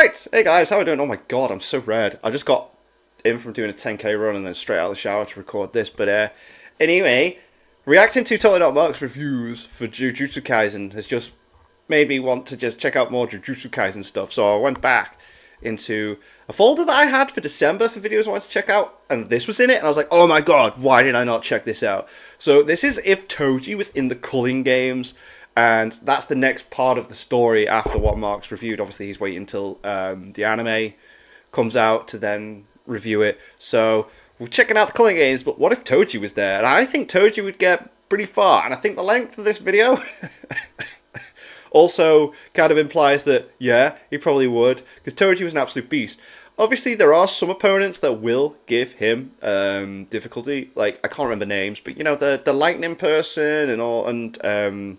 Right, hey guys, how are we doing? Oh my god, I'm so red. I just got in from doing a 10k run and then straight out of the shower to record this. But anyway, reacting to Totally Not Mark's reviews for Jujutsu Kaisen has just made me want to just check out more Jujutsu Kaisen stuff. So I went back into a folder that I had for December for videos I wanted to check out, and this was in it, and I was like, oh my god, why did I not check this out? So this is if Toji was in the Culling Games, and that's the next part of the story after what Mark's reviewed. Obviously, he's waiting until the anime comes out to then review it. So we're checking out the Culling Games, but what if Toji was there? And I think Toji would get pretty far, and I think the length of this video also kind of implies that, yeah, he probably would, because Toji was an absolute beast. Obviously, there are some opponents that will give him difficulty. Like, I can't remember names, but, you know, the lightning person and all, and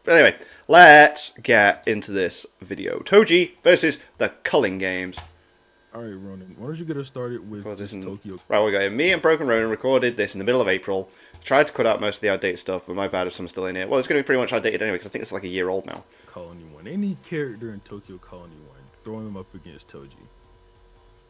anyway, let's get into this video. Toji versus the Culling Games. Alright, Ronan, why don't you get us started with Tokyo? Right, we got me and Broken Ronan recorded this in the middle of April. Tried to cut out most of the outdated stuff, but my bad if someone's still in it. Well, it's going to be pretty much outdated anyway, because I think it's like a year old now. Colony 1. Any character in Tokyo Colony 1, throwing them up against Toji.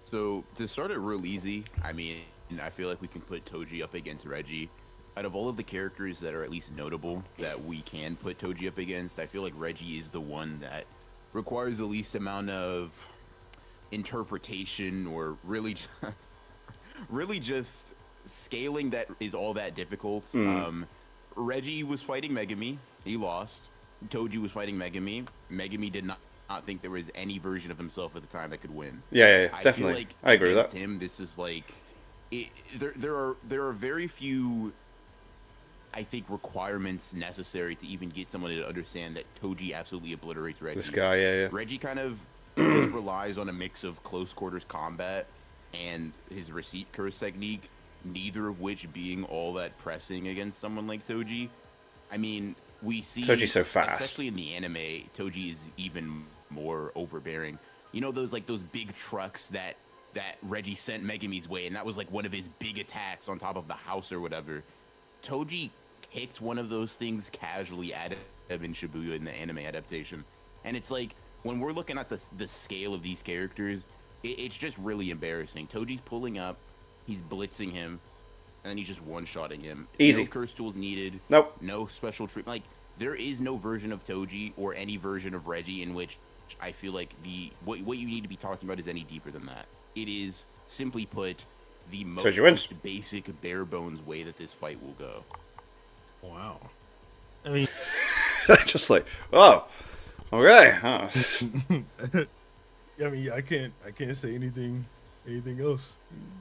So, to start it real easy, I mean, I feel like we can put Toji up against Reggie. Out of all of the characters that are at least notable that we can put Toji up against, I feel like Reggie is the one that requires the least amount of interpretation or really really just scaling that is all that difficult. Reggie was fighting Megami, he lost. Toji was fighting Megami. Megami did not think there was any version of himself at the time that could win. Yeah, I definitely. feel like I agree with that. him, this is like there are very few, I think, requirements necessary to even get someone to understand that Toji absolutely obliterates Reggie. This guy, yeah. Reggie kind of just relies on a mix of close quarters combat and his receipt curse technique, neither of which being all that pressing against someone like Toji. I mean, we see Toji's so fast. Especially in the anime, Toji is even more overbearing. You know those big trucks that Reggie sent Megami's way, and that was like one of his big attacks on top of the house or whatever. Toji kicked one of those things casually at him in Shibuya in the anime adaptation. And it's like, when we're looking at the scale of these characters, it's just really embarrassing. Toji's pulling up, he's blitzing him, and then he's just one-shotting him. Easy. No curse tools needed. Nope. No special treatment. Like, there is no version of Toji or any version of Reggie in which I feel like what you need to be talking about is any deeper than that. It is, simply put, the most basic, bare-bones way that this fight will go. Wow. I mean... just like, oh, okay. Oh. I mean, I can't say anything else.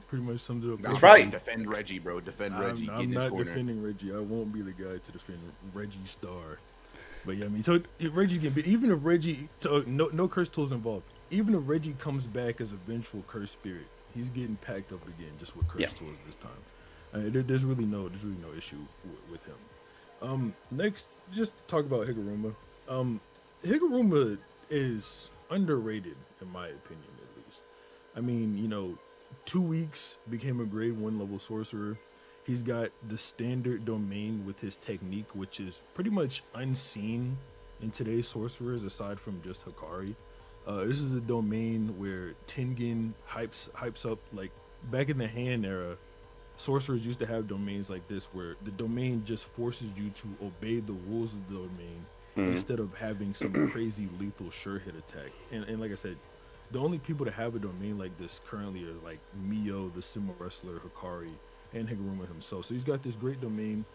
Pretty much summed it up. That's right. Defend Reggie, bro. Defend Reggie. I'm not defending Reggie. I won't be the guy to defend Reggie Star. But yeah, I mean, so if Reggie's gonna be, even if Reggie, no curse tools involved. Even if Reggie comes back as a vengeful curse spirit, he's getting packed up again just with curse tools this time. There's really no issue with him. Next, just talk about Higuruma. Higuruma is underrated in my opinion, at least. I mean, you know, 2 weeks became a grade 1 level sorcerer. He's got the standard domain with his technique, which is pretty much unseen in today's sorcerers aside from just Hikari. This is a domain where Tengen hypes up, like back in the hand era, sorcerers used to have domains like this where the domain just forces you to obey the rules of the domain instead of having some crazy lethal sure hit attack. And like I said, the only people to have a domain like this currently are like Mio, the Sumo wrestler, Hikari, and Higuruma himself. So he's got this great domain.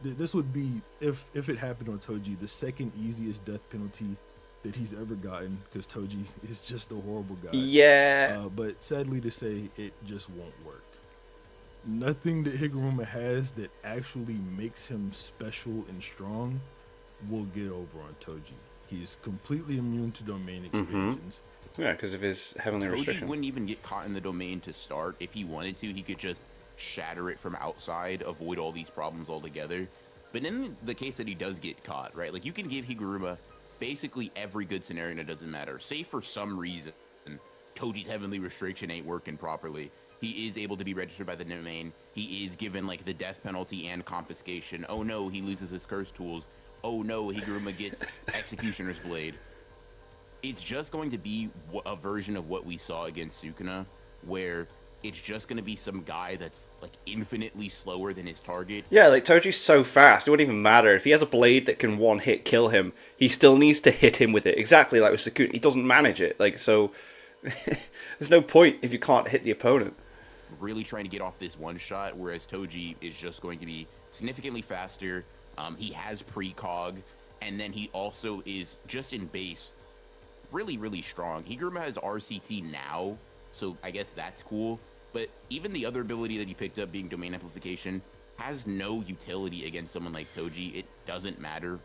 This would be, if it happened on Toji, the second easiest death penalty that he's ever gotten, because Toji is just a horrible guy. Yeah. But sadly to say, it just won't work. Nothing that Higuruma has that actually makes him special and strong will get over on Toji. He's completely immune to domain expansions. Yeah, because of his heavenly restriction. Toji wouldn't even get caught in the domain to start. If he wanted to, he could just shatter it from outside, avoid all these problems altogether. But in the case that he does get caught, right? Like, you can give Higuruma basically every good scenario and it doesn't matter. Say for some reason Toji's heavenly restriction ain't working properly. He is able to be registered by the domain. He is given like the death penalty and confiscation. Oh no, he loses his curse tools. Oh no, Higuruma gets Executioner's Blade. it's just going to be a version of what we saw against Sukuna, where it's just going to be some guy that's like infinitely slower than his target. Yeah, like Toji's so fast, it wouldn't even matter. If he has a blade that can one hit kill him, he still needs to hit him with it. Exactly like with Sukuna. He doesn't manage it. Like, so there's no point if you can't hit the opponent. Really trying to get off this one shot, whereas Toji is just going to be significantly faster. He has precog, and then he also is just in base really, really strong. Higuruma has RCT now, so I guess that's cool. But even the other ability that he picked up, being Domain Amplification, has no utility against someone like Toji. It doesn't matter.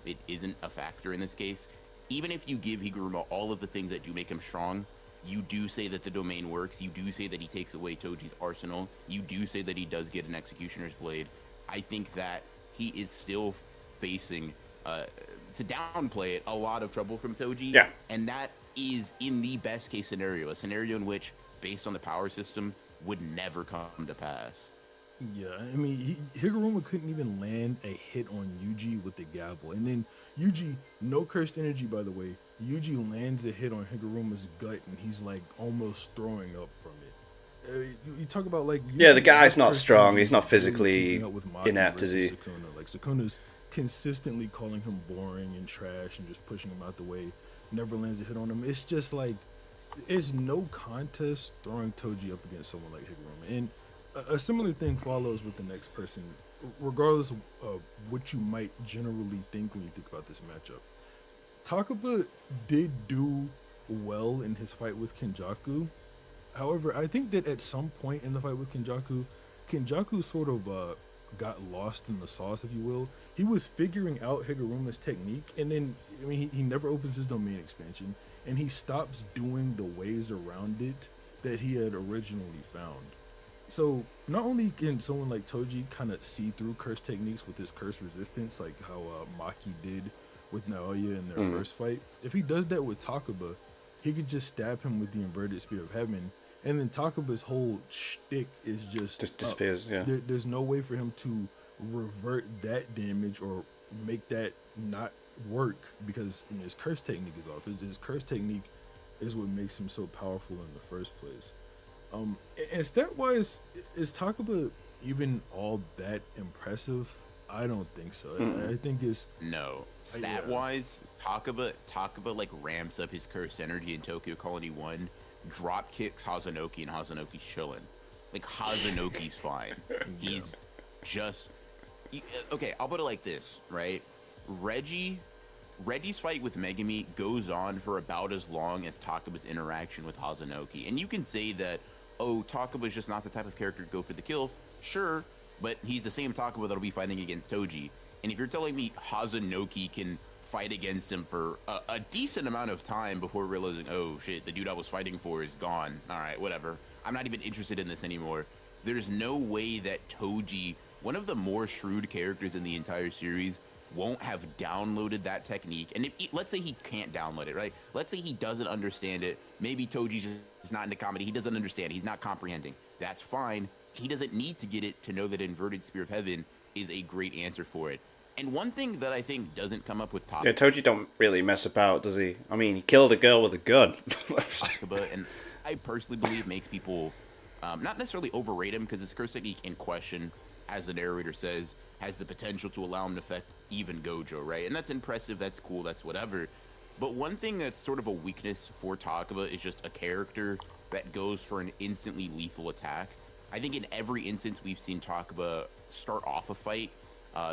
It isn't a factor in this case. Even if you give Higuruma all of the things that do make him strong, you do say that the domain works. You do say that he takes away Toji's arsenal. You do say that he does get an Executioner's Blade. I think that he is still facing, to downplay it, a lot of trouble from Toji. Yeah. And that is in the best case scenario, a scenario in which, based on the power system, would never come to pass. Yeah, I mean, Higuruma couldn't even land a hit on Yuji with the gavel. And then Yuji, no cursed energy, by the way. Yuji lands a hit on Higuruma's gut, and he's like almost throwing up from it. You talk about like Yeah, the guy's not cursed strong. energy He's not is physically keeping up with Maki inept, is versus he? Sukuna. Like Sukuna's consistently calling him boring and trash and just pushing him out the way. Never lands a hit on him. It's just like it's no contest throwing Toji up against someone like Higuruma. And a similar thing follows with the next person, regardless of what you might generally think when you think about this matchup. Takaba did do well in his fight with Kenjaku. However, I think that at some point in the fight with Kenjaku sort of got lost in the sauce, if you will. He was figuring out Higuruma's technique, and then, I mean, he never opens his domain expansion, and he stops doing the ways around it that he had originally found. So not only can someone like Toji kind of see through curse techniques with his curse resistance, like how Maki did with Naoya in their first fight, if he does that with Takaba, he could just stab him with the inverted spear of heaven, and then Takaba's whole shtick is just disappears. Yeah. There's no way for him to revert that damage or make that not work because his curse technique is off. His curse technique is what makes him so powerful in the first place. And stat-wise, is Takaba even all that impressive? I don't think so. I think it's... No. Stat-wise, Takaba like ramps up his cursed energy in Tokyo Colony 1, drop kicks Hazanoki, and Hazanoki's chilling. Like, Hazanoki's fine. He's just... Okay, I'll put it like this, right? Reggie's fight with Megami goes on for about as long as Takaba's interaction with Hazanoki. And you can say that, oh, Takaba's just not the type of character to go for the kill. Sure, but he's the same Takaba that'll be fighting against Toji. And if you're telling me Hazanoki can fight against him for a decent amount of time before realizing, oh shit, the dude I was fighting for is gone. All right, whatever. I'm not even interested in this anymore. There's no way that Toji, one of the more shrewd characters in the entire series, won't have downloaded that technique. And let's say he can't download it, right? Let's say he doesn't understand it. Maybe Toji's just not into comedy. He doesn't understand. He's not comprehending. That's fine. He doesn't need to get it to know that Inverted Spear of Heaven is a great answer for it. And one thing that I think doesn't come up with Takaba... Yeah, Toji don't really mess about, does he? I mean, he killed a girl with a gun. And I personally believe makes people not necessarily overrate him, because his curse technique in question, as the narrator says, has the potential to allow him to affect even Gojo, right? And that's impressive, that's cool, that's whatever. But one thing that's sort of a weakness for Takaba is just a character that goes for an instantly lethal attack. I think in every instance we've seen Takaba start off a fight,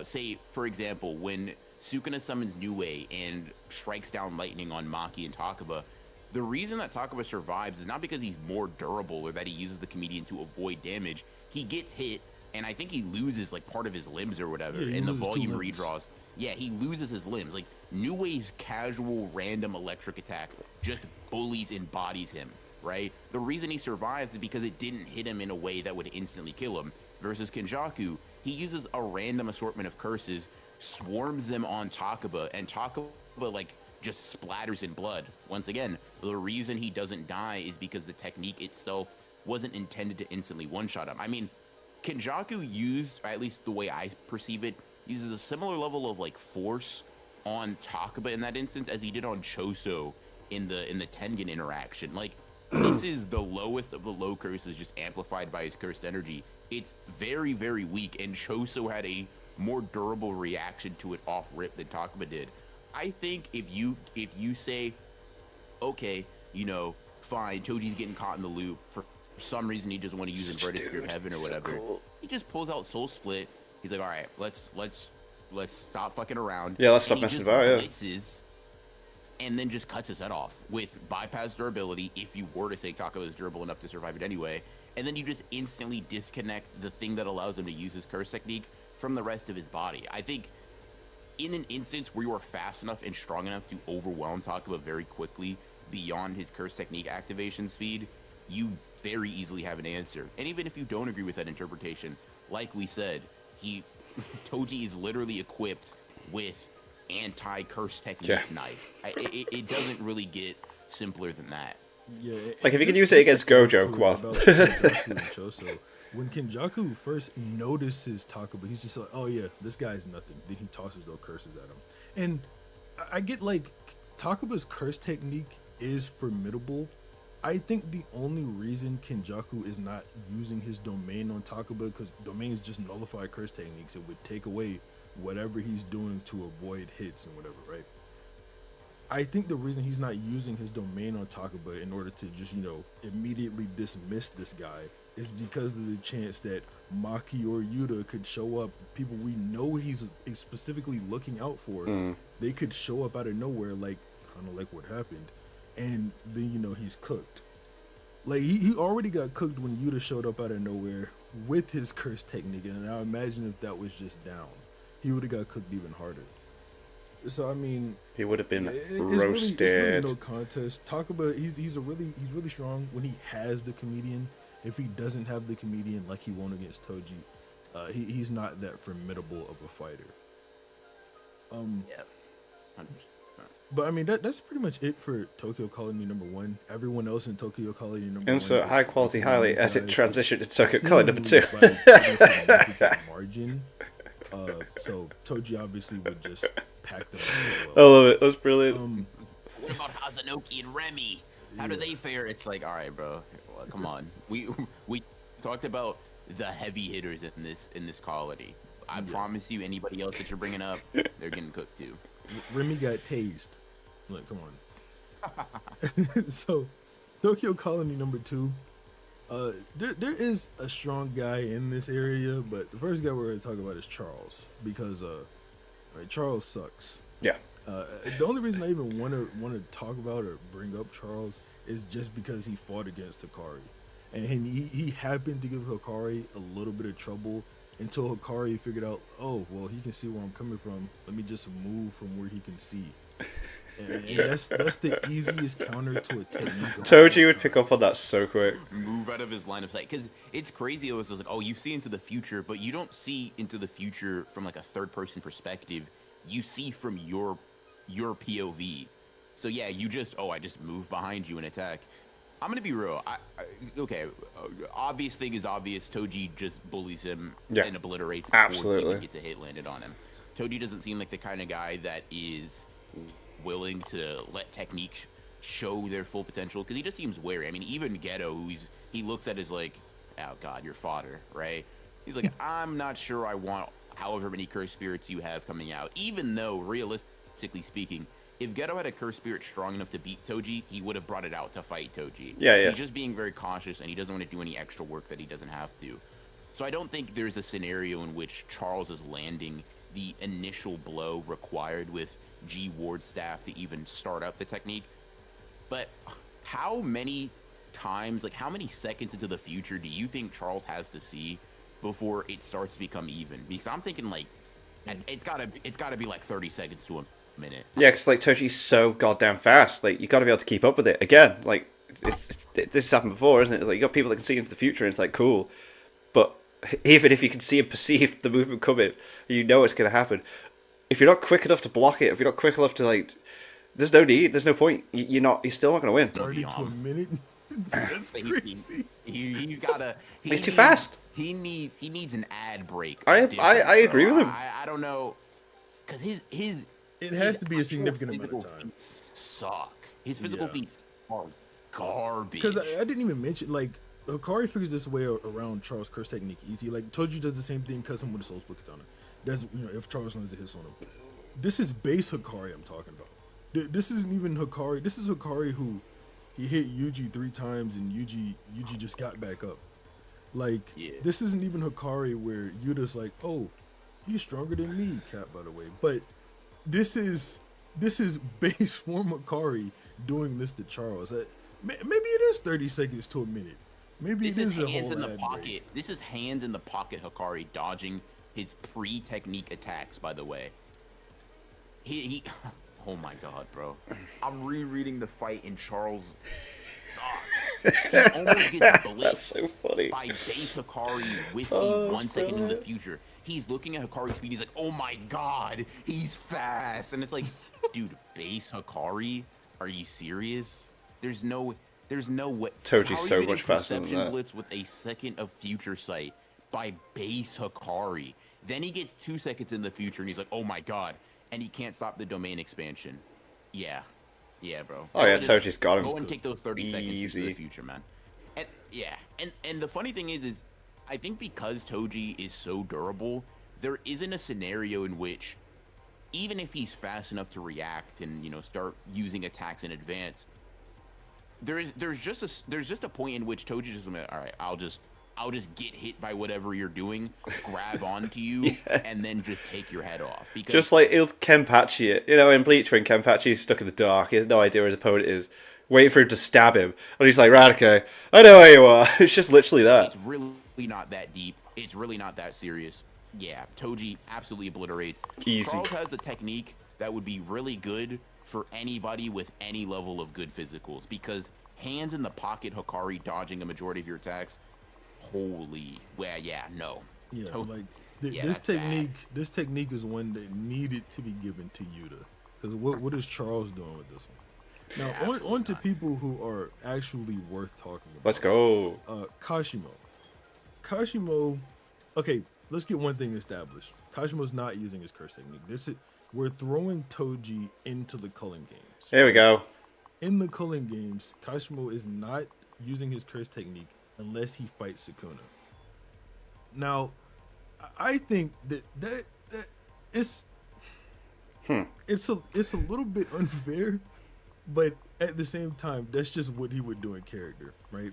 say, for example, when Sukuna summons Nue and strikes down lightning on Maki and Takaba, the reason that Takaba survives is not because he's more durable or that he uses the comedian to avoid damage. He gets hit, and I think he loses like part of his limbs or whatever in the volume redraws. Yeah, he loses his limbs. Like, Nue's casual random electric attack just bullies and bodies him, right? The reason he survives is because it didn't hit him in a way that would instantly kill him. Versus Kenjaku, he uses a random assortment of curses, swarms them on Takaba, and Takaba like just splatters in blood. Once again, the reason he doesn't die is because the technique itself wasn't intended to instantly one-shot him. I mean, Kenjaku used, or at least the way I perceive it, uses a similar level of like force on Takaba in that instance as he did on Choso in the Tengen interaction. Like, this is the lowest of the low curses, just amplified by his cursed energy. It's very, very weak, and Choso had a more durable reaction to it off rip than Takuma did. I think if you say, okay, you know, fine, Toji's getting caught in the loop for some reason, he doesn't want to use Inverted Spear of Heaven or whatever. Cool. He just pulls out Soul Split. He's like, all right, let's stop fucking around. Yeah, let's stop messing about. Yeah. Blitzes, and then just cuts his head off with bypass durability. If you were to say Takuma is durable enough to survive it anyway, and then you just instantly disconnect the thing that allows him to use his curse technique from the rest of his body. I think in an instance where you are fast enough and strong enough to overwhelm Takuma very quickly beyond his curse technique activation speed, you very easily have an answer. And even if you don't agree with that interpretation, like we said, Toji is literally equipped with anti-curse technique knife. It doesn't really get simpler than that. Yeah, like if you can use it against Gojo, come on. When Kenjaku first notices Takuma, he's just like, oh yeah, this guy's nothing. Then he tosses those curses at him. And I get like, Takuma's curse technique is formidable. I think the only reason Kenjaku is not using his domain on Takuma, because domains just nullify curse techniques. It would take away whatever he's doing to avoid hits and whatever, right? I think the reason he's not using his domain on Takuma in order to just, you know, immediately dismiss this guy is because of the chance that Maki or Yuta could show up. People we know he's specifically looking out for, they could show up out of nowhere, like kind of like what happened, and then, you know, he's cooked. Like he already got cooked when Yuta showed up out of nowhere with his curse technique, and I imagine if that was just down, he would have got cooked even harder. So I mean, he would have been It's roasted. really no contest. Takuma, he's really strong when he has the comedian. If he doesn't have the comedian, like he won against Toji, he's not that formidable of a fighter. Yeah. But I mean, that's pretty much it for Tokyo Colony number 1. Everyone else in Tokyo Colony number 1. Insert high quality, highly edited transition to Tokyo Colony number 2. Margin. So Toji obviously would just pack them up as I well. love it. That's brilliant. What about Hazanoki and Remy? How do they fare? It's like, all right, bro, well, come on. We talked about the heavy hitters in this colony. I promise you, anybody else that you're bringing up, they're getting cooked too. Remy got tased. Like, come on. So, Tokyo Colony number 2. There is a strong guy in this area, but the first guy we're going to talk about is Charles, because Charles sucks. Yeah. The only reason I even want to talk about or bring up Charles is just because he fought against Hikari, and he happened to give Hikari a little bit of trouble until Hikari figured out, oh well, he can see where I'm coming from. Let me just move from where he can see. And that's the easiest counter to a technique. Toji would pick up on that so quick. Move out of his line of sight, because it's crazy. It was just like, oh, you see into the future, but you don't see into the future from like a third-person perspective. You see from your POV. So yeah, I just move behind you and attack. I'm gonna be real. Okay, obvious thing is obvious. Toji just bullies him and obliterates before he even gets a hit landed on him. Toji doesn't seem like the kind of guy that is willing to let technique show their full potential, because he just seems wary. I mean, even Geto, he looks at his like, oh god, you're fodder, right? He's like, I'm not sure I want however many cursed spirits you have coming out, even though realistically speaking, if Geto had a cursed spirit strong enough to beat Toji, he would have brought it out to fight Toji. Yeah. He's just being very cautious, and he doesn't want to do any extra work that he doesn't have to. So I don't think there's a scenario in which Charles is landing the initial blow required with G Ward's staff to even start up the technique. But how many times, like how many seconds into the future do you think Charles has to see before it starts to become even? Because I'm thinking like it's gotta be like 30 seconds to a minute. Yeah, because like Toji's so goddamn fast. Like you got to be able to keep up with it. Again, like this has happened before, isn't it? It's like you got people that can see into the future, and it's like cool. But even if you can see and perceive the movement coming, you know it's going to happen. If you're not quick enough to block it, if you're not quick enough to like, there's no need, there's no point. You're still not going to win. 30 to a minute. That's crazy. He's too fast. He needs an ad break. I agree with him. I don't know, because his it has to be a significant amount of time. Suck. His physical Yeah. feats are Because garbage. I didn't even mention, like, Hikari figures this way around Charles' curse technique easy. Like, Toji does the same thing, cuts him with a Soul Split Katana. That's, if Charles lands a hit on him. This is base Hikari I'm talking about. This isn't even Hikari. This is Hikari who he hit Yuji 3 times and Yuji just got back up. Like, Yeah. this isn't even Hikari where Yuda's like, oh, he's stronger than me, Cap, by the way. But this is base form Hikari doing this to Charles. Maybe it is 30 seconds to a minute. Maybe This it is is a hands whole in the ad pocket. break. This is hands in the pocket Hikari dodging his pre-technique attacks, by the way. He oh my god, bro. I'm rereading the fight and Charles sucks. He almost gets blitzed That's so funny. by base Hikari with Oh, the that's 1 second in the brilliant. future. He's looking at Hikari's speed, he's like, oh my god, he's fast. And it's like, dude, base Hikari? Are you serious? There's no way. Toji's How are so you getting much faster than perception that. blitz with a second of future sight by base Hikari? Then he gets 2 seconds in the future and he's like, oh my god, and he can't stop the domain expansion. Yeah. Yeah, bro. Oh yeah, Just Toji's got him. go and take those 30 seconds into Easy. the future, man. And yeah, and the funny thing is I think because Toji is so durable, there isn't a scenario in which even if he's fast enough to react and start using attacks in advance, there's just a point in which Toji just like, all right, I'll just get hit by whatever you're doing, grab onto you, and then just take your head off. Because Just like he'll Kenpachi it. You know, in Bleach when Kenpachi's stuck in the dark, he has no idea where his opponent is. Wait for him to stab him. And he's like, right, okay, I know where you are. It's just literally that. it's really not that deep. It's really not that serious. Yeah, Toji absolutely obliterates. Easy. Charles has a technique that would be really good for anybody with any level of good physicals, because hands in the pocket Hikari dodging a majority of your attacks, holy, well, yeah, no. Yeah, To- like yeah, this that's bad. technique. This technique is one that needed to be given to Yuta. Because what is Charles doing with this one? Now, on to not. people who are actually worth talking about. Let's go. Kashimo. Kashimo. Okay, let's get one thing established. Kashimo's not using his curse technique. We're throwing Toji into the Culling Games. Here we go. In the Culling Games, Kashimo is not using his curse technique unless he fights Sukuna. Now, I think that it's it's a little bit unfair, but at the same time, that's just what he would do in character, right?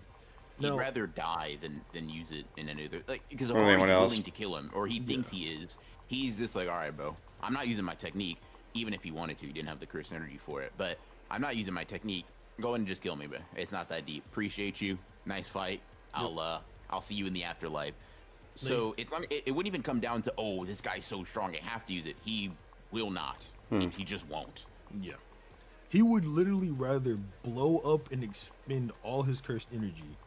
He'd Now, rather die than use it in another, like, because Or anyone Hikari's else. willing to kill him, or he thinks he is. He's just like, all right, bro, I'm not using my technique. Even if he wanted to, he didn't have the curse energy for it. But I'm not using my technique. Go ahead and just kill me, bro. It's not that deep. Appreciate you. Nice fight. I'll see you in the afterlife. So it's not. It wouldn't even come down to, oh, this guy's so strong, I have to use it. He will not. He just won't. yeah, he would literally rather blow up and expend all his cursed energy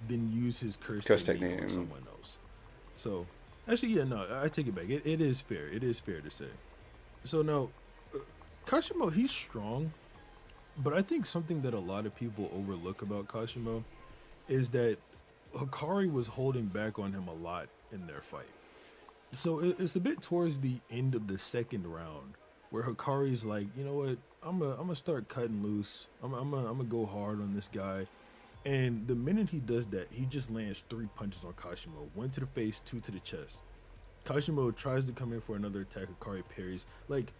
than use his curse technique on technique, someone else. So, actually, yeah, no, I take it back. It is fair. It is fair to say. So now, Kashimo, he's strong, but I think something that a lot of people overlook about Kashimo is that Hikari was holding back on him a lot in their fight. So it's a bit towards the end of the second round where Hikari's like, you know what, I'm gonna start cutting loose. I'm gonna go hard on this guy. And the minute he does that, he just lands 3 punches on Kashimo. 1 to the face, 2 to the chest. Kashimo tries to come in for another attack. Hikari parries. Like,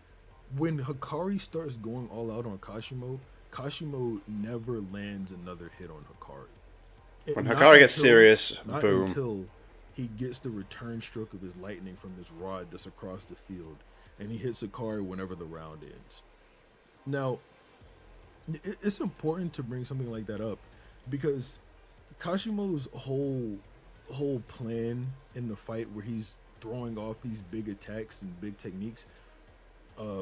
when Hikari starts going all out on Kashimo, Kashimo never lands another hit on Hikari. When Not Hikari gets until- serious, not boom. until he gets the return stroke of his lightning from his rod that's across the field, and he hits Hikari whenever the round ends. Now, it's important to bring something like that up because Kashimo's whole plan in the fight, where he's throwing off these big attacks and big techniques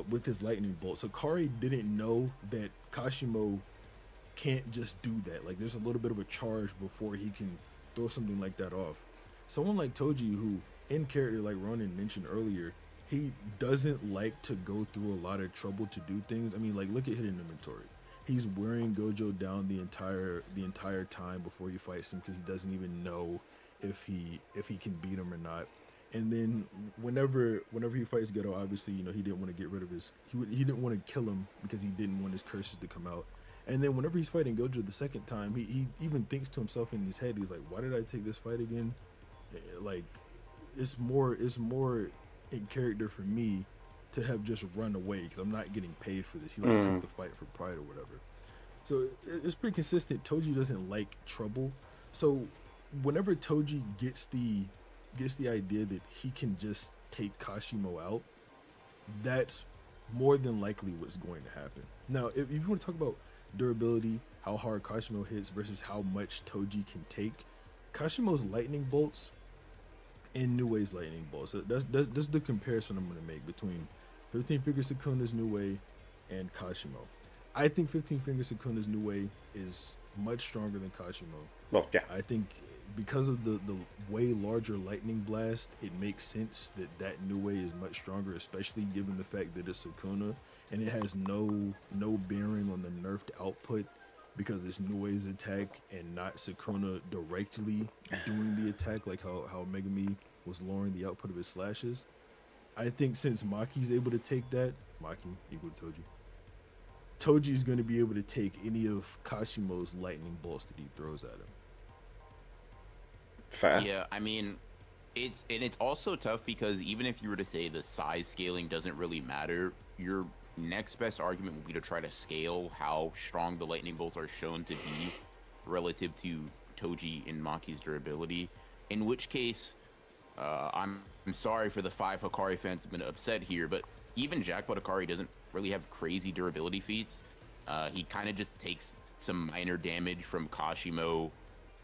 with his lightning bolt. So Hikari didn't know that Kashimo can't just do that. Like, there's a little bit of a charge before he can throw something like that off. Someone like Toji, who in character, like Ronan mentioned earlier, he doesn't like to go through a lot of trouble to do things. I mean, like, look at hidden inventory. He's wearing Gojo down the entire time before he fights him because he doesn't even know if he can beat him or not. And then whenever he fights Geto, obviously, he didn't want to get rid of he didn't want to kill him because he didn't want his curses to come out. And then whenever he's fighting Gojo the second time, he even thinks to himself in his head, he's like, why did I take this fight again? Like, it's more in character for me to have just run away because I'm not getting paid for this. He like took the fight for pride or whatever. So it's pretty consistent. Toji doesn't like trouble. So whenever Toji gets the idea that he can just take Kashimo out, that's more than likely what's going to happen. Now, if you want to talk about durability, how hard Kashimo hits versus how much Toji can take, Kashimo's lightning bolts and Nue's lightning bolts. So that's the comparison I'm going to make between 15 Finger Sukuna's Nue and Kashimo. I think 15 Finger Sukuna's Nue is much stronger than Kashimo. Well, yeah. I think because of the way larger lightning blast, it makes sense that Nue is much stronger, especially given the fact that it's Sukuna and it has no bearing on the nerfed output because it's Nue's attack and not Sukuna directly doing the attack, like how Megami was lowering the output of his slashes. I think since Maki's able to take that, Maki equal to Toji's going to be able to take any of Kashimo's lightning bolts that he throws at him. Fair. Yeah, I mean, it's also tough because even if you were to say the size scaling doesn't really matter, your next best argument would be to try to scale how strong the lightning bolts are shown to be relative to Toji and Maki's durability. In which case, I'm sorry for the 5 Hikari fans who've been upset here, but even Jackpot Hikari doesn't really have crazy durability feats. He kind of just takes some minor damage from Kashimo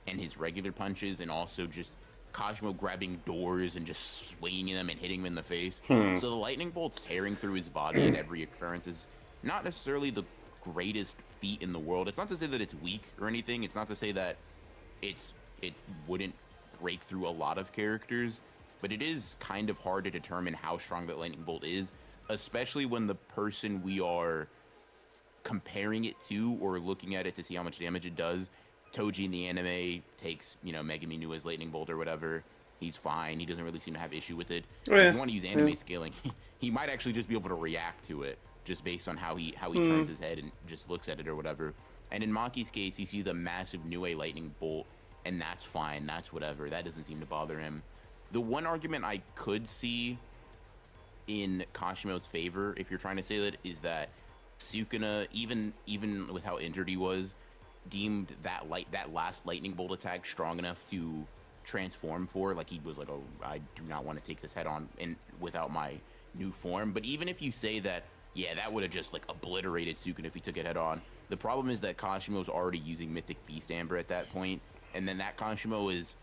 and his regular punches, and also just Kashimo grabbing doors and just swinging them and hitting him in the face. So the lightning bolts tearing through his body at every occurrence is not necessarily the greatest feat in the world. It's not to say that it's weak or anything. It's not to say that it wouldn't break through a lot of characters, but it is kind of hard to determine how strong that lightning bolt is, especially when the person we are comparing it to or looking at it to see how much damage it does, Toji in the anime takes, Megami Nua's lightning bolt or whatever. He's fine. He doesn't really seem to have issue with it. Oh, yeah. If you want to use anime scaling, he might actually just be able to react to it just based on how he turns his head and just looks at it or whatever. And in Maki's case, you see the massive Nue lightning bolt, and that's fine. That's whatever. That doesn't seem to bother him. The one argument I could see in Kashimo's favor, if you're trying to say that, is that Sukuna, even with how injured he was, deemed that last lightning bolt attack strong enough to transform for. Like, he was like, oh, I do not want to take this head on and without my new form. But even if you say that, yeah, that would have just like obliterated Sukuna if he took it head on. The problem is that Kashimo's already using Mythic Beast Amber at that point, and then that Kashimo is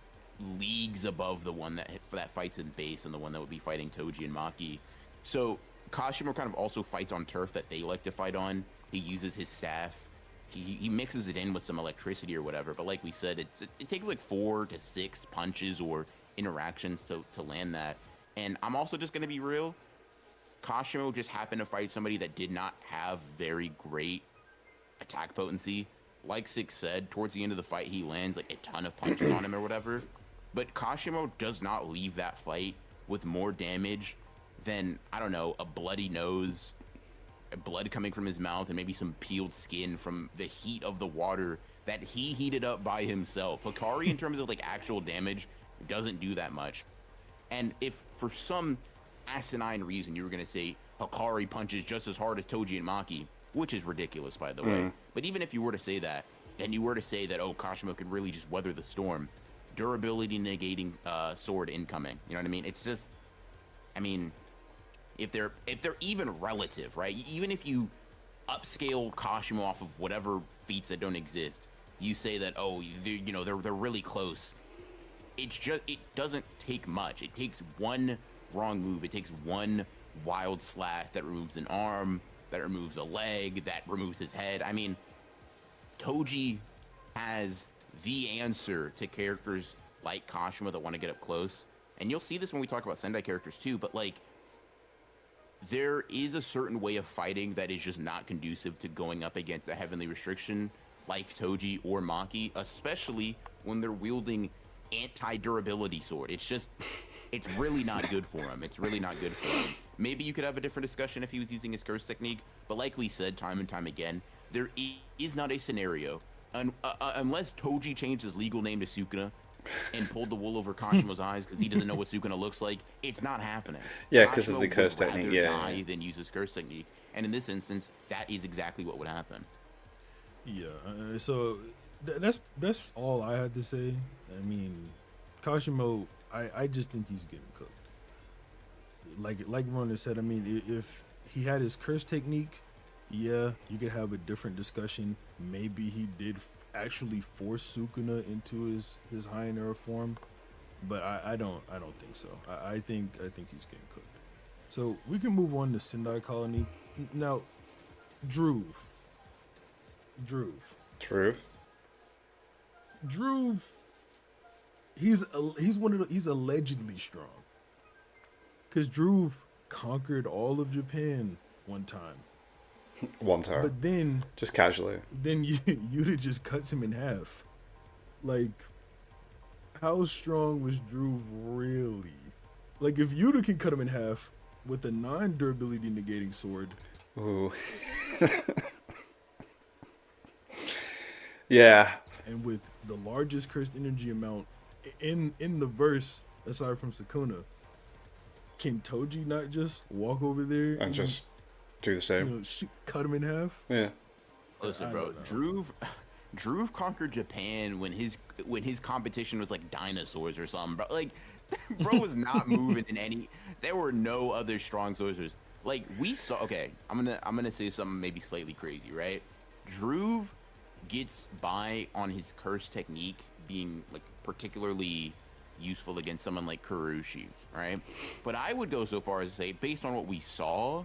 leagues above the one that fights in base and the one that would be fighting Toji and Maki. So Kashimo kind of also fights on turf that they like to fight on. He uses his staff. He mixes it in with some electricity or whatever, but like we said, it takes like 4 to 6 punches or interactions to land that. And I'm also just going to be real. Kashimo just happened to fight somebody that did not have very great attack potency. Like Six said, towards the end of the fight, he lands like a ton of punches on him or whatever. But Kashimo does not leave that fight with more damage than, I don't know, a bloody nose, blood coming from his mouth, and maybe some peeled skin from the heat of the water that he heated up by himself. Hikari, in terms of like actual damage, doesn't do that much. And if for some asinine reason you were going to say Hikari punches just as hard as Toji and Maki, which is ridiculous, by the way, but even if you were to say that, and you were to say that, oh, Kashimo could really just weather the storm, durability negating sword incoming, you know what I mean? It's just, I mean, if they're even relative, right? Even if you upscale Kashimo off of whatever feats that don't exist, you say that, oh, they're really close. It's just, it doesn't take much. It takes one wrong move. It takes one wild slash that removes an arm, that removes a leg, that removes his head. I mean, Toji has the answer to characters like Kashimo that want to get up close. And you'll see this when we talk about Sendai characters too, but like, there is a certain way of fighting that is just not conducive to going up against a heavenly restriction like Toji or Maki, especially when they're wielding anti-durability sword. It's just, it's really not good for him. It's really not good for him. Maybe you could have a different discussion if he was using his curse technique, but like we said time and time again, there is not a scenario unless Toji changed his legal name to Sukuna and pulled the wool over Kashima's eyes because he doesn't know what Sukuna looks like. It's not happening. Yeah, because of Kashima the curse would technique. rather Yeah, die yeah. than use his curse technique, and in this instance, that is exactly what would happen. Yeah. So that's all I had to say. I mean, Kashimo, I just think he's getting cooked. Like Ronan said, I mean, if he had his curse technique, yeah, you could have a different discussion. Maybe he did actually force Sukuna into his higher form, but I don't think so. I think he's getting cooked. So we can move on to Sendai Colony now. Druve, Druve, Truth. Druve. He's allegedly strong because Druve conquered all of Japan one time, One time. but then Just casually. Yuta just cuts him in half. Like, how strong was Druve really? Like, if Yuta can cut him in half with a non-durability negating sword, Ooh. Yeah. and with the largest cursed energy amount in the verse aside from Sukuna, can Toji not just walk over there And just do the you same. know, cut him in half? Yeah. Listen, I bro, don't know. Druve conquered Japan when his competition was like dinosaurs or something, bro. Like, bro was not moving in any. There were no other strong sorcerers. Like we saw. Okay, I'm gonna say something maybe slightly crazy, right? Druve gets by on his curse technique being like particularly useful against someone like Kurushi, right? But I would go so far as to say, based on what we saw,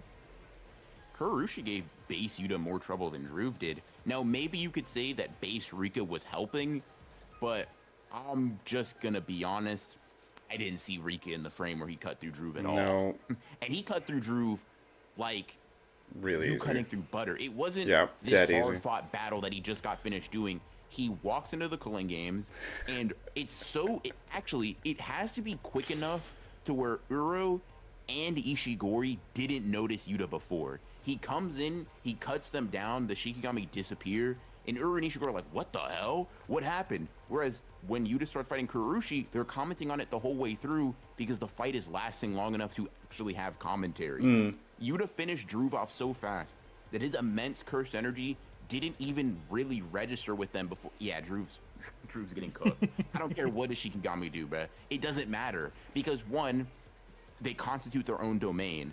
Kurushi gave base Yuta more trouble than Druve did. Now, maybe you could say that base Rika was helping, but I'm just gonna be honest. I didn't see Rika in the frame where he cut through Druve at all. No. And he cut through Druve like Really you easy. cutting through butter. It wasn't Yeah, this dead easy. hard-fought battle that he just got finished doing. He walks into the Culling Games, and it has to be quick enough to where Uro and Ishigori didn't notice Yuta before. He comes in, he cuts them down, the Shikigami disappear, and Uro and Ishigori are like, what the hell? What happened? Whereas when Yuta starts fighting Kurushi, they're commenting on it the whole way through because the fight is lasting long enough to actually have commentary. Yuta finished Druve off so fast that his immense cursed energy didn't even really register with them before. Yeah, Druve's getting cooked. I don't care what a Shikigami do, bruh. It doesn't matter because one, they constitute their own domain.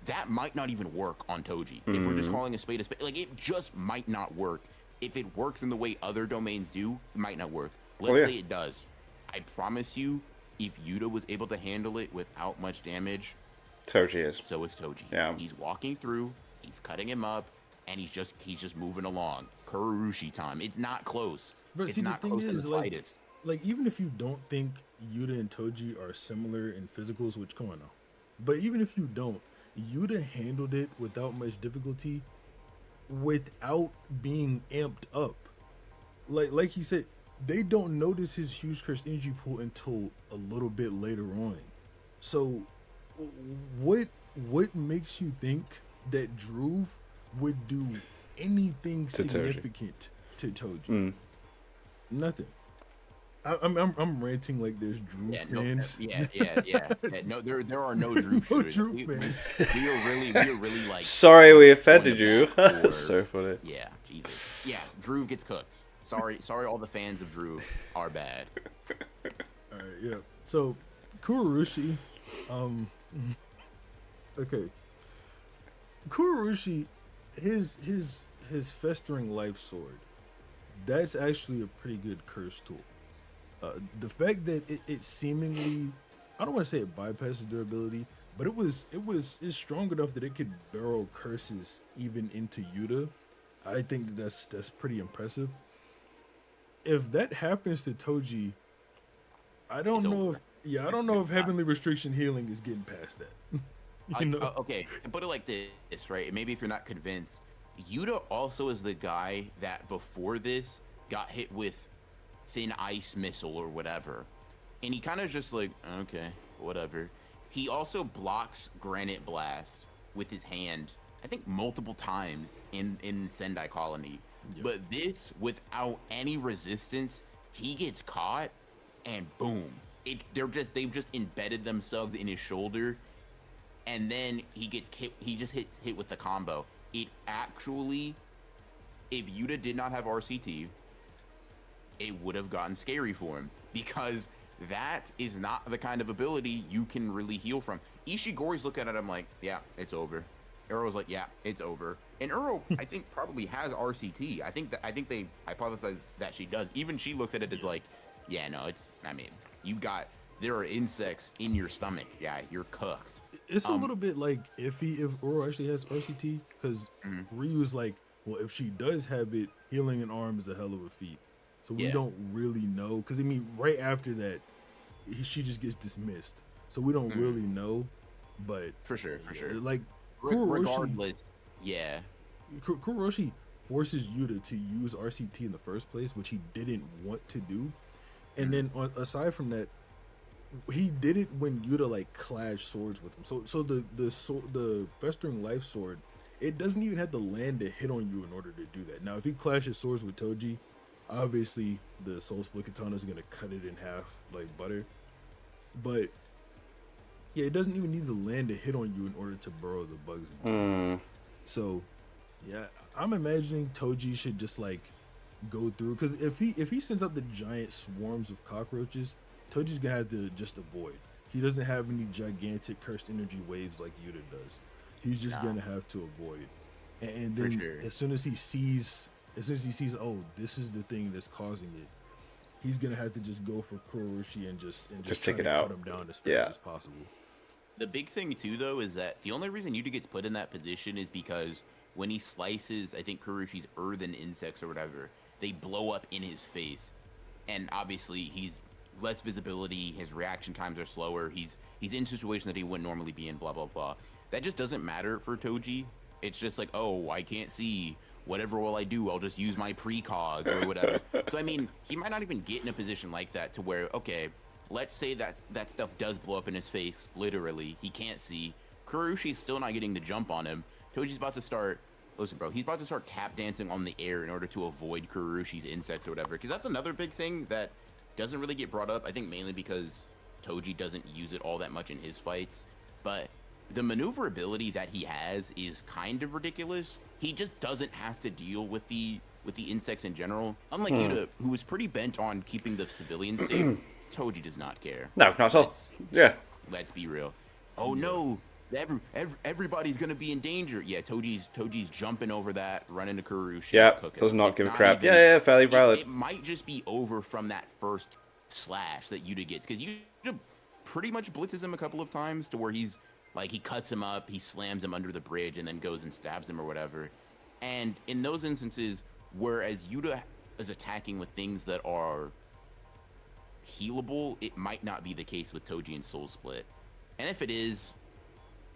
That might not even work on Toji. If we're just calling a spade, like it just might not work. If it works in the way other domains do, it might not work. Let's say it does. I promise you, if Yuta was able to handle it without much damage, Toji is. so is Toji. Yeah. He's walking through, he's cutting him up, and he's just moving along. Kurushi time. It's not close. But It's see, not the thing close in the is, slightest. like even if you don't think Yuta and Toji are similar in physicals, which come on now, but even if you don't, Yuta handled it without much difficulty, without being amped up. Like he said, they don't notice his huge cursed energy pool until a little bit later on. So, what makes you think that Druve would do anything To Toji. significant to Toji? Nothing. I'm ranting like there's Druve fans. Yeah. No, there are no Drew shooters. Drew We fans. are really like. Sorry we offended going you. back for- So funny. Yeah, Jesus. Yeah, Drew gets cooked. Sorry, all the fans of Drew are bad. All right, yeah. So, Kurushi, okay. Kurushi, his festering life sword. That's actually a pretty good curse tool. The fact that it seemingly, I don't want to say it bypasses durability, but it's strong enough that it could barrel curses even into Yuta. I think that's pretty impressive. If that happens to Toji, I don't It's know over. I don't know if Heavenly Restriction Healing is getting past that. You know? Okay, put it like this, right? Maybe if you're not convinced, Yuta also is the guy that before this got hit with thin ice missile or whatever, and he kind of just like, okay, whatever. He also blocks Granite Blast with his hand I think multiple times in Sendai Colony. Yep. But this, without any resistance, he gets caught, and boom, they've just embedded themselves in his shoulder, and then he gets hit. He just hit with the combo. It actually, if Yuta did not have RCT, it would have gotten scary for him, because that is not the kind of ability you can really heal from. Ishigori's looking at him like, yeah, it's over. Uro's like, yeah, it's over. And Uro, I think, probably has RCT. I think they hypothesize that she does. Even she looked at it as like, yeah, no, I mean, there are insects in your stomach. Yeah, you're cooked. It's a little bit like iffy if Uro actually has RCT, because Ryu's like, well, if she does have it, healing an arm is a hell of a feat. So we don't really know, because I mean, right after that, she just gets dismissed. So we don't really know, but For sure. like Kuroshi, Regardless, yeah. Kuroshi forces Yuta to use RCT in the first place, which he didn't want to do. And then aside from that, he did it when Yuta like clashed swords with him. So the Festering Life Sword, it doesn't even have to land a hit on you in order to do that. Now, if he clashes swords with Toji, obviously the Soul Split Katana is gonna cut it in half like butter. But yeah, it doesn't even need to land a hit on you in order to burrow the bugs in. So yeah, I'm imagining Toji should just like go through, because if he sends out the giant swarms of cockroaches, Toji's gonna have to just avoid. He doesn't have any gigantic cursed energy waves like Yuta does. He's just gonna have to avoid. And then as soon as he sees, oh, this is the thing that's causing it, he's gonna have to just go for Kuroshi and just take try it to out. cut him down as fast as possible. The big thing too, though, is that the only reason Yuta gets put in that position is because when he slices, I think Kuroshi's earthen insects or whatever, they blow up in his face, and obviously he's less visibility. His reaction times are slower. He's in situations that he wouldn't normally be in. Blah blah blah. That just doesn't matter for Toji. It's just like, oh, I can't see. Whatever will I do? I'll just use my precog or whatever. So I mean, he might not even get in a position like that to where, okay, let's say that stuff does blow up in his face. Literally, he can't see. Kuroshi's still not getting the jump on him. Toji's about to start. Listen, bro, he's about to start tap dancing on the air in order to avoid Kuroshi's insects or whatever. Because that's another big thing that doesn't really get brought up. I think mainly because Toji doesn't use it all that much in his fights. But the maneuverability that he has is kind of ridiculous. He just doesn't have to deal with the insects in general. Unlike Yuta, who was pretty bent on keeping the civilians safe, Toji does not care. No, not at all. Yeah. Let's be real. Oh no, everybody's gonna be in danger. Yeah, Toji's jumping over that, running to Kuroshi. Yeah, cooking. does not It's give a crap. even- Yeah, fairly valid. It might just be over from that first slash that Yuta gets, because Yuta pretty much blitzes him a couple of times to where he's like, he cuts him up, he slams him under the bridge, and then goes and stabs him or whatever. And in those instances, whereas Yuta is attacking with things that are healable, it might not be the case with Toji and Soul Split. And if it is,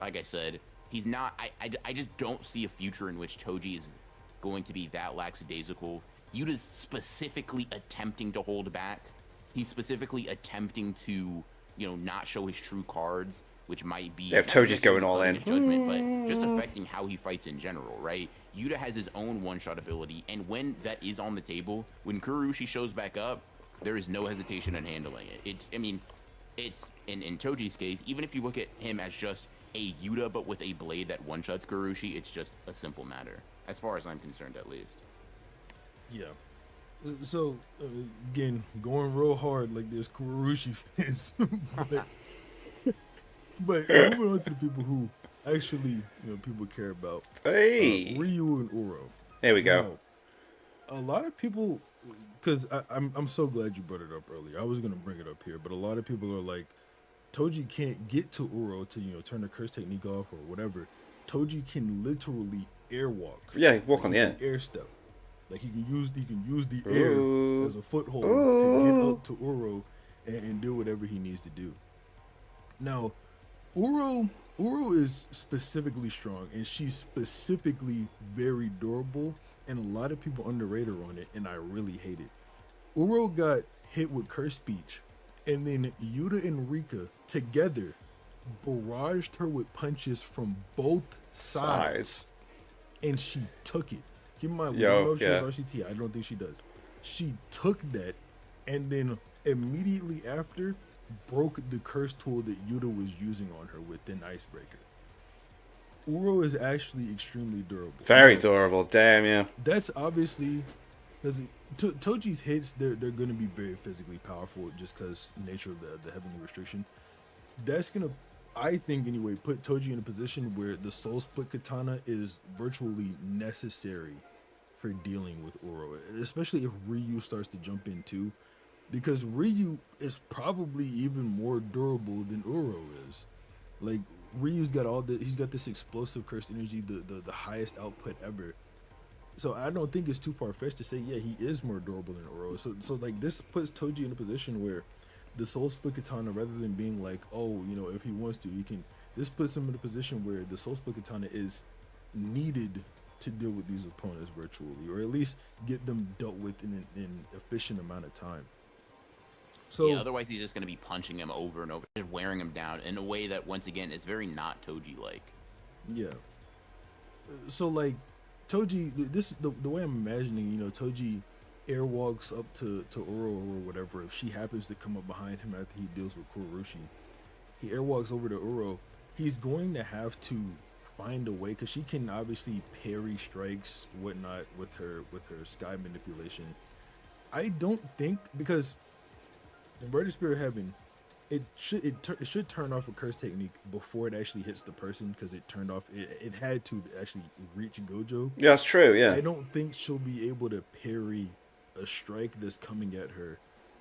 like I said, he's not. I just don't see a future in which Toji is going to be that lackadaisical. Yuta's specifically attempting to hold back. He's specifically attempting to, not show his true cards, which might be... Yeah, if Toji's going all in. Judgment, but just affecting how he fights in general, right? Yuta has his own one-shot ability, and when that is on the table, when Kuroshi shows back up, there is no hesitation in handling it. It's in Toji's case, even if you look at him as just a Yuta, but with a blade that one-shots Kuroshi, it's just a simple matter, as far as I'm concerned, at least. Yeah. So, again, going real hard like there's Kuroshi fans. but moving on to the people who actually, people care about. Hey! Ryu and Uro. There we go. Now, a lot of people, because I'm so glad you brought it up earlier. I was going to bring it up here, but a lot of people are like, Toji can't get to Uro to, turn the curse technique off or whatever. Toji can literally airwalk. Yeah, walk on the air. Air step. Like he can use the air as a foothold to get up to Uro and do whatever he needs to do. Now, Uro is specifically strong, and she's specifically very durable, and a lot of people underrate her on it, and I really hate it. Uro got hit with curse speech, and then Yuta and Rika together barraged her with punches from both sides. and she took it. Keep in mind, we don't Yo, know if she has yeah. RCT. I don't think she does. She took that, and then immediately after, broke the curse tool that Yuta was using on her with an icebreaker. Uro is actually extremely durable. Very Now, durable. Damn, yeah. that's obviously because Toji's hits they're going to be very physically powerful just because nature of the heavenly restriction. That's gonna, I think anyway, put Toji in a position where the soul split katana is virtually necessary for dealing with Uro, especially if Ryu starts to jump in too, because Ryu is probably even more durable than Uro is. Like Ryu's got he's got this explosive cursed energy, the highest output ever. So I don't think it's too far fetched to say, yeah, he is more durable than Oro. So like this puts Toji in a position where the Soul Split Katana, rather than being like, oh, if he wants to, he can. This puts him in a position where the Soul Split Katana is needed to deal with these opponents virtually, or at least get them dealt with in an efficient amount of time. So Yeah, otherwise he's just going to be punching him over and over, just wearing him down in a way that, once again, is very not Toji-like. yeah, so like Toji, this the way I'm imagining, Toji airwalks up to Oro or whatever. If she happens to come up behind him after he deals with Kurushi, he airwalks over to Oro. He's going to have to find a way because she can obviously parry strikes, whatnot, with her sky manipulation. I don't think because Inverted Spirit Heaven, it should turn off a curse technique before it actually hits the person because it turned off. It had to actually reach Gojo. Yeah, that's true, yeah. I don't think she'll be able to parry a strike that's coming at her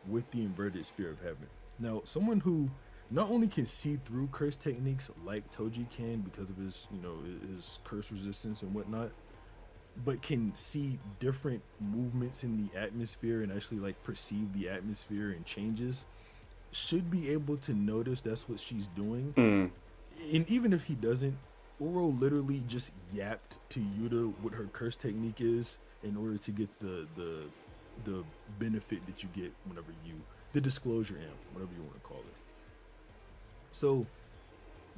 with the Inverted Spear of Heaven. Now, someone who not only can see through curse techniques like Toji can because of his, his curse resistance and whatnot, but can see different movements in the atmosphere and actually like perceive the atmosphere and changes, should be able to notice that's what she's doing. And even if he doesn't, Oro literally just yapped to Yuta what her curse technique is in order to get the benefit that you get whenever the disclosure amp, whatever you want to call it. So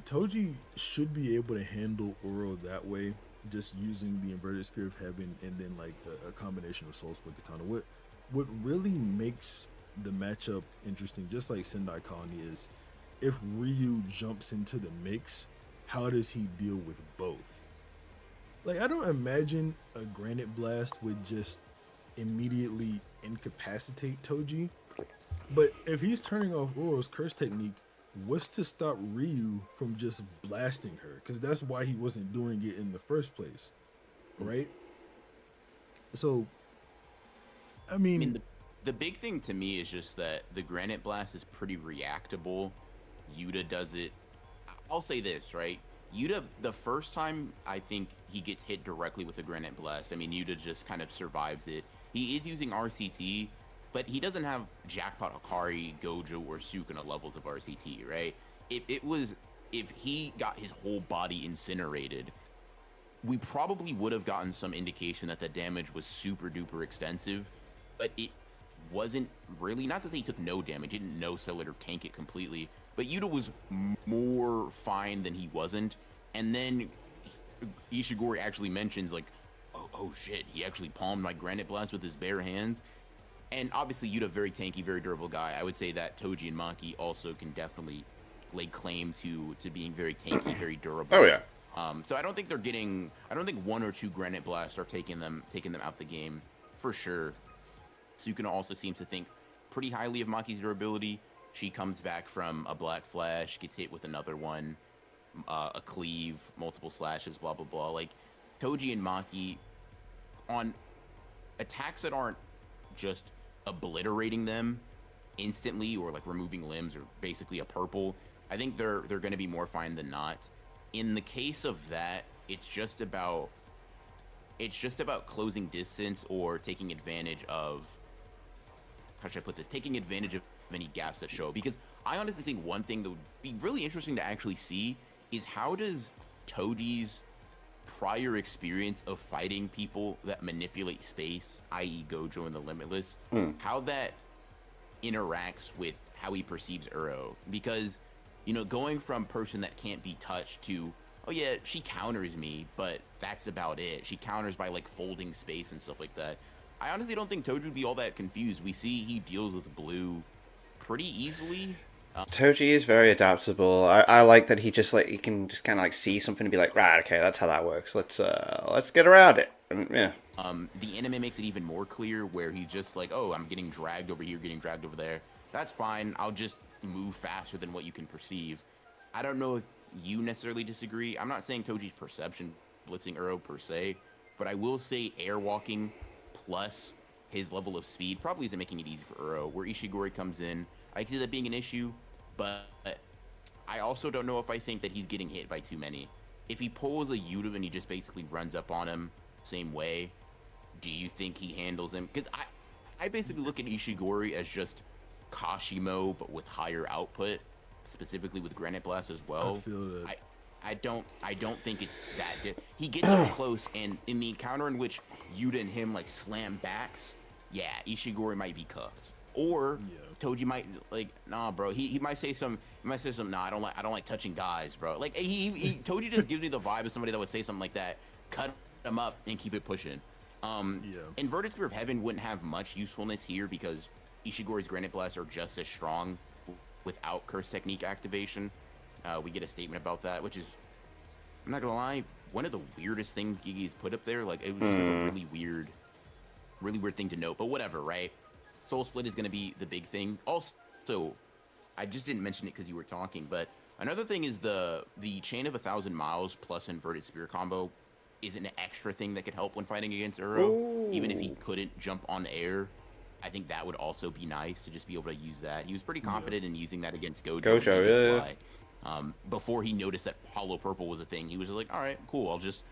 Toji should be able to handle Oro that way, just using the Inverted Spear of Heaven and then like a combination of Soul Split Katana. What really makes the matchup interesting, just like Sendai Colony, is if Ryu jumps into the mix, how does he deal with both? Like, I don't imagine a Granite Blast would just immediately incapacitate Toji, but if he's turning off Oro's curse technique, what's to stop Ryu from just blasting her? Because that's why he wasn't doing it in the first place, right? So, I mean the big thing to me is just that the Granite Blast is pretty reactable. Yuta does it. I'll say this, right? Yuta, the first time I think he gets hit directly with a Granite Blast, I mean, Yuta just kind of survives it. He is using RCT, but he doesn't have Jackpot Hikari, Gojo, or Sukuna levels of RCT, right? If he got his whole body incinerated, we probably would have gotten some indication that the damage was super duper extensive, but it wasn't really. Not to say he took no damage, he didn't no-sell it or tank it completely, but Yuta was more fine than he wasn't. And then Ishigori actually mentions like, oh shit, he actually palmed my Granite Blast with his bare hands. And obviously Yuta, very tanky, very durable guy. I would say that Toji and Maki also can definitely lay claim to being very tanky, very durable. Oh, yeah. So I don't think one or two Granite Blasts are taking them out the game for sure. Sukuna also seems to think pretty highly of Maki's durability. She comes back from a Black Flash, gets hit with another one, a cleave, multiple slashes, blah, blah, blah. Like, Toji and Maki, on attacks that aren't just obliterating them instantly or, like, removing limbs or basically a purple, I think they're going to be more fine than not. In the case of that, it's just about closing distance or taking advantage of, how should I put this? Taking advantage of any gaps that show. Because I honestly think one thing that would be really interesting to actually see is how does Toji's prior experience of fighting people that manipulate space, i.e. Gojo and the Limitless, how that interacts with how he perceives Uro. Because, going from person that can't be touched to oh yeah, she counters me, but that's about it. She counters by like folding space and stuff like that. I honestly don't think Toji would be all that confused. We see he deals with blue pretty easily. Toji is very adaptable. I like that he just like he can just kind of like see something and be like, right, okay, that's how that works. Let's get around it. And, yeah. The anime makes it even more clear where he's just like, oh, I'm getting dragged over here, getting dragged over there. That's fine. I'll just move faster than what you can perceive. I don't know if you necessarily disagree. I'm not saying Toji's perception blitzing Uro per se, but I will say airwalking plus his level of speed probably isn't making it easy for Uro. Where Ishigori comes in, I see that being an issue, but I also don't know if I think that he's getting hit by too many. If he pulls a Yuta and he just basically runs up on him same way, do you think he handles him? Because I basically look at Ishigori as just Kashimo, but with higher output, specifically with Granite Blast as well. I feel that. I don't think it's that good. He gets up close, and in the encounter in which Yuta and him like slam backs, yeah, Ishigori might be cooked. Or Toji might like, nah, bro. He might say some. He might say some. Nah, I don't like touching guys, bro. Like Toji just gives me the vibe of somebody that would say something like that. Cut him up and keep it pushing. Inverted Spear of Heaven wouldn't have much usefulness here because Ishigori's Granite Blasts are just as strong without Curse Technique activation. We get a statement about that, which is, I'm not gonna lie, one of the weirdest things Gigi's put up there. Like, it was just like a really weird thing to note. But whatever, right? Soul Split is gonna be the big thing. Also, I just didn't mention it because you were talking, but another thing is the Chain of 1,000 Miles plus Inverted Spear combo is an extra thing that could help when fighting against Uro. Even if he couldn't jump on air, I think that would also be nice to just be able to use that. He was pretty confident in using that against Gojo. Gojo, yeah. Before he noticed that Hollow Purple was a thing, he was like, all right, cool. I'll just,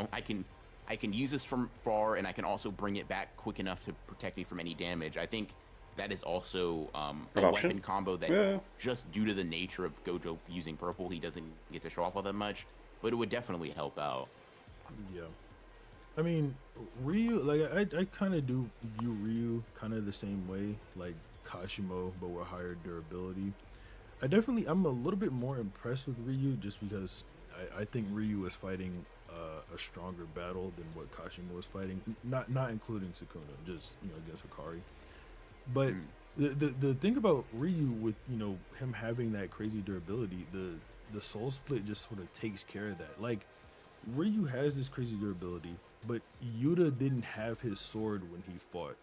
I can use this from far, and I can also bring it back quick enough to protect me from any damage. I think that is also a weapon combo that, just due to the nature of Gojo using purple, he doesn't get to show off all that much, but it would definitely help out. Yeah. I mean, Ryu, like, I kind of do view Ryu kind of the same way, like Kashimo, but with higher durability. I'm a little bit more impressed with Ryu just because I think Ryu is fighting a stronger battle than what Kashimo was fighting, not including Sukuna, just, against Hikari. But the thing about Ryu with, him having that crazy durability, the Soul Split just sort of takes care of that. Like, Ryu has this crazy durability, but Yuta didn't have his sword when he fought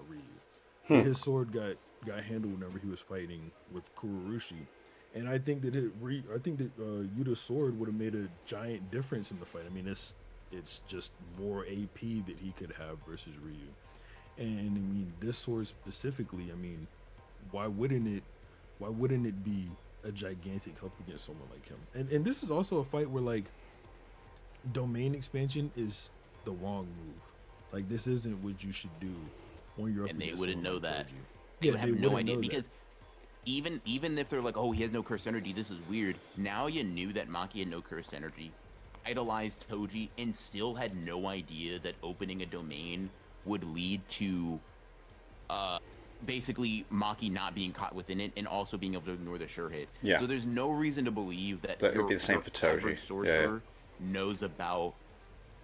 Ryu. His sword got handled whenever he was fighting with Kururushi, and I think that Yuta's sword would have made a giant difference in the fight. I mean, it's just more AP that he could have versus Ryu, and I mean this sword specifically. I mean, why wouldn't it be a gigantic help against someone like him? And this is also a fight where like domain expansion is the wrong move. Like, this isn't what you should do when you're up and they against wouldn't know like that. Toji. They would have no idea because even if they're like, oh, he has no cursed energy, this is weird. Now you knew that Maki had no cursed energy, idolized Toji, and still had no idea that opening a domain would lead to basically Maki not being caught within it and also being able to ignore the sure hit. Yeah. So there's no reason to believe that That would be the same for Toji. average sorcerer knows about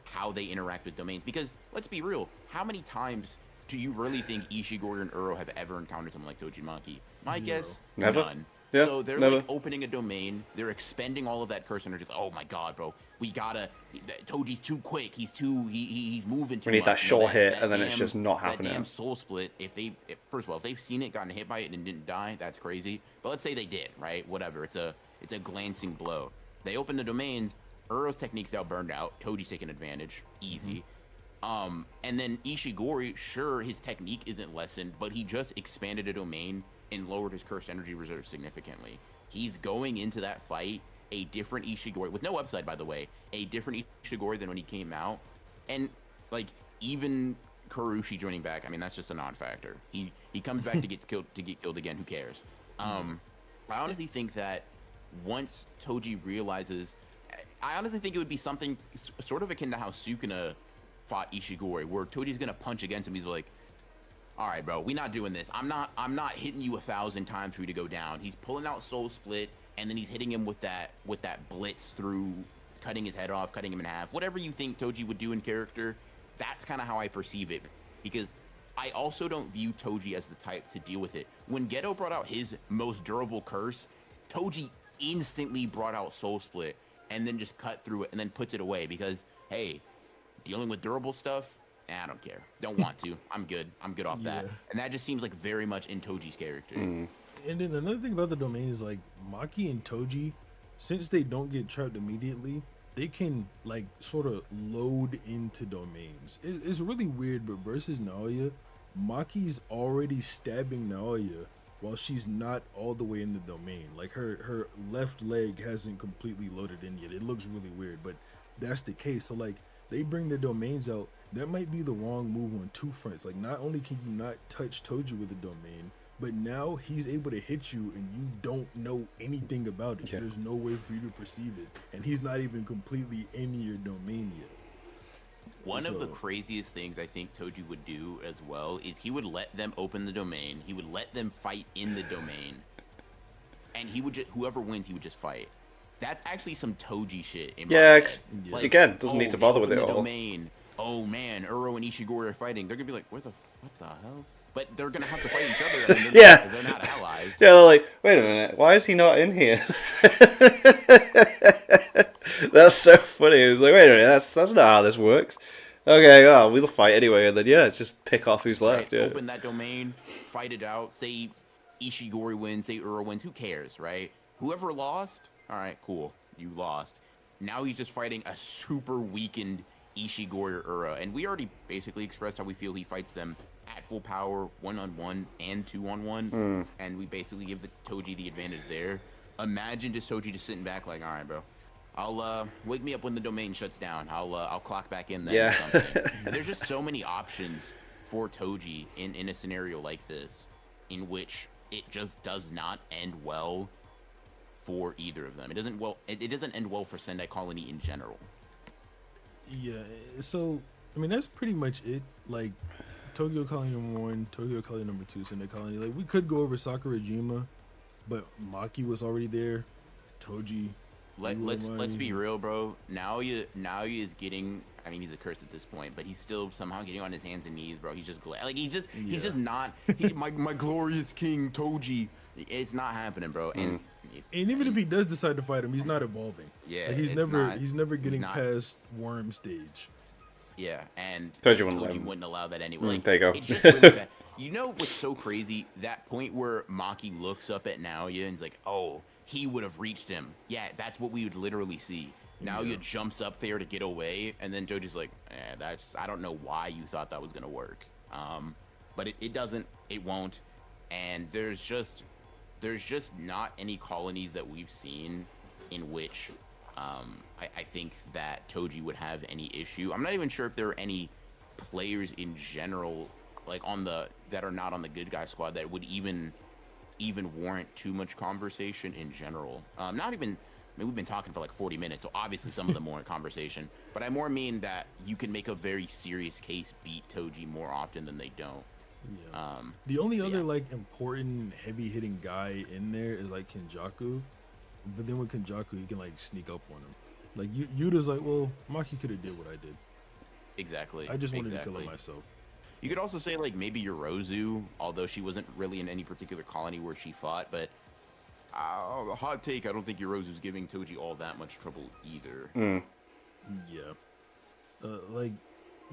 how they interact with domains. Because let's be real, how many times do you really think Ishigori and Uro have ever encountered someone like Toji and Maki? My guess, Never. none. Yeah, So they're never. like opening a domain, they're expending all of that curse energy. Oh my god, bro, we gotta. Toji's too quick. He's moving too much. We need that sure hit, that and then it's damn- just not That happening. damn soul split. First of all, if they've seen it, gotten hit by it, and didn't die, that's crazy. But let's say they did, right? Whatever. It's a glancing blow. They open the domains. Uro's technique's now burned out. Toji's taking advantage. Easy. And then Ishigori, sure, his technique isn't lessened, but he just expanded a domain and lowered his cursed energy reserve significantly. He's going into that fight a different Ishigori, with no upside, by the way, a different Ishigori than when he came out. And, like, even Kurushi joining back, I mean, that's just a non-factor. He comes back to get killed again. Who cares? I honestly think that once Toji realizes, I honestly think it would be something sort of akin to how Sukuna fought Ishigori, where Toji's gonna punch against him. He's like, all right, bro, we not doing this. I'm not hitting you 1,000 times for you to go down. He's pulling out Soul Split. and then he's hitting him with that blitz through, cutting his head off, cutting him in half. Whatever you think Toji would do in character, that's kind of how I perceive it, because I also don't view Toji as the type to deal with it. When Geto brought out his most durable curse, Toji instantly brought out Soul Split and then just cut through it and then puts it away because, hey, dealing with durable stuff, I don't care. Don't want to. I'm good. I'm good off that. And that just seems like very much in Toji's character. And then another thing about the domain is like Maki and Toji, since they don't get trapped immediately, they can like sort of load into domains. It's really weird, but versus Naoya, Maki's already stabbing Naoya while she's not all the way in the domain. Like her left leg hasn't completely loaded in yet. It looks really weird, but that's the case. So like they bring the domains out. That might be the wrong move on two fronts. Like not only can you not touch Toji with a domain, but now he's able to hit you and you don't know anything about it. There's no way for you to perceive it. And he's not even completely in your domain yet. One of the craziest things I think Toji would do as well is he would let them open the domain. He would let them fight in the domain. And he would just, whoever wins, he would just fight. That's actually some Toji shit. In my head. Like, again, doesn't need to bother with it all. Domain. Oh man, Uro and Ishigori are fighting. They're gonna be like, what the hell? But they're gonna have to fight each other. And they're not allies. Yeah, they're like, wait a minute, why is he not in here? That's so funny. It was like, wait a minute, that's not how this works. Okay, well, we'll fight anyway, and then just pick off who's left. Right, open that domain, fight it out. Say Ishigori wins, say Uro wins. Who cares, right? Whoever lost, all right, cool, you lost. Now he's just fighting a super weakened Ishigori or Uro, and we already basically expressed how we feel he fights them at full power, 1-on-1 and 2-on-1, and we basically give the Toji the advantage there. Imagine just Toji just sitting back like, all right, bro, I'll wake me up when the domain shuts down. I'll clock back in then. Or something. There's just so many options for Toji in a scenario like this, in which it just does not end well for either of them. It doesn't end well for Sendai Colony in general. Yeah, so I mean that's pretty much it. Like Tokyo Colony number 1, Tokyo Colony number 2, Sendai Colony. Like we could go over Sakurajima, but Maki was already there. Toji. Let's be real, bro. Naoya is getting. I mean, he's a curse at this point, but he's still somehow getting on his hands and knees, bro. He's just he's just not. My glorious king Toji. It's not happening, bro. And even if he does decide to fight him, he's not evolving. Yeah, like, he's never getting past worm stage. Yeah, and Toji wouldn't allow that anyway. Like, there you go. It's just really bad. You know what's so crazy? That point where Maki looks up at Naoya and's like, oh, he would have reached him. Yeah, that's what we would literally see. Naoya jumps up there to get away, and then Toji's like, I don't know why you thought that was going to work. But it doesn't, it won't. And there's just not any colonies that we've seen in which I think that Toji would have any issue. I'm not even sure if there are any players in general, like that are not on the good guy squad, that would even warrant too much conversation in general. Not even. I mean, we've been talking for like 40 minutes, so obviously some of them warrant conversation. But I more mean that you can make a very serious case beat Toji more often than they don't. Yeah. The only other like important heavy hitting guy in there is like Kenjaku, but then with Kenjaku he can like sneak up on him. Like Yuda's like, well, Maki could have did what I did. Exactly. I just wanted to kill him myself. You could also say like maybe Yorozu, although she wasn't really in any particular colony where she fought, but hot take, I don't think Yorozu's giving Toji all that much trouble either. Yeah. Like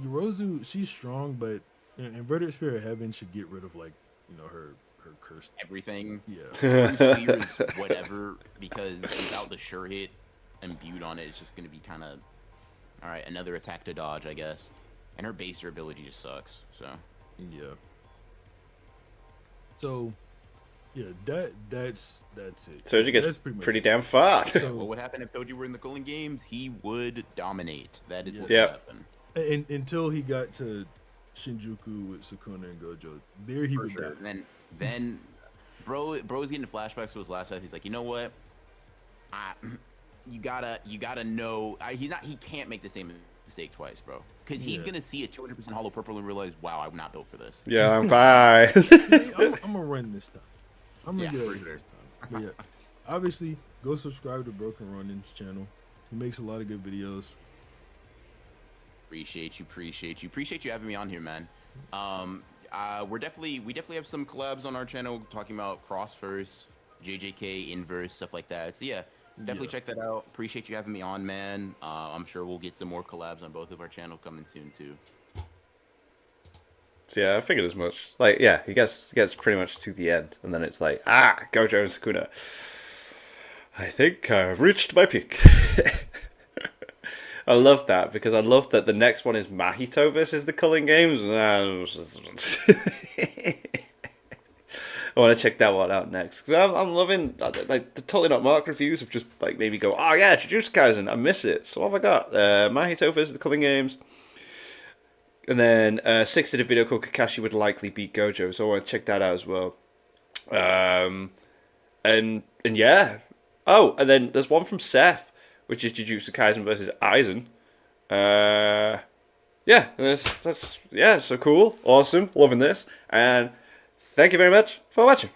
Yorozu, she's strong, but Inverted Spirit of Heaven should get rid of like, her curse. Everything. Yeah. Sphere is whatever, because without the sure hit imbued on it, it's just gonna be kind of alright, another attack to dodge, I guess. And her baser ability just sucks, so. Yeah. So yeah, that's it. Toji gets pretty damn far. So what would happen if Toji were in the Culling Games? He would dominate. That is what would happen. Until he got to Shinjuku with Sukuna and Gojo, there he would die. Then, bro's getting flashbacks to his last life. He's like, you know what? You gotta know. He can't make the same mistake twice, bro. Because he's gonna see a 200% hollow purple and realize, wow, I'm not built for this. Yeah, bye. I'm gonna run this time. I'm gonna get it this time. But yeah, obviously, Go subscribe to Broken Ronin's channel. He makes a lot of good videos. Appreciate you having me on here, man. We definitely have some collabs on our channel talking about cross verse, JJK inverse, stuff like that. So yeah, definitely Yeah. check that out. Appreciate you having me on, man. I'm sure we'll get some more collabs on both of our channel coming soon too. So yeah, I figured as much. Like, yeah, he gets pretty much to the end, and then it's like, Gojo and Sukuna. I think I've reached my peak. I love that because I love that the next one is Mahito versus the Culling Games. I want to check that one out next because I'm loving like the Totally Not Mark reviews have just like maybe go, oh yeah, Jujutsu Kaisen, I miss it. So what have I got? Mahito versus the Culling Games, and then Six did a video called Kakashi would likely beat Gojo, so I want to check that out as well. Um, and yeah, oh, and then there's one from Seth, which is Jujutsu Kaisen versus Aizen. Yeah, that's yeah, so cool, awesome, loving this, and thank you very much for watching.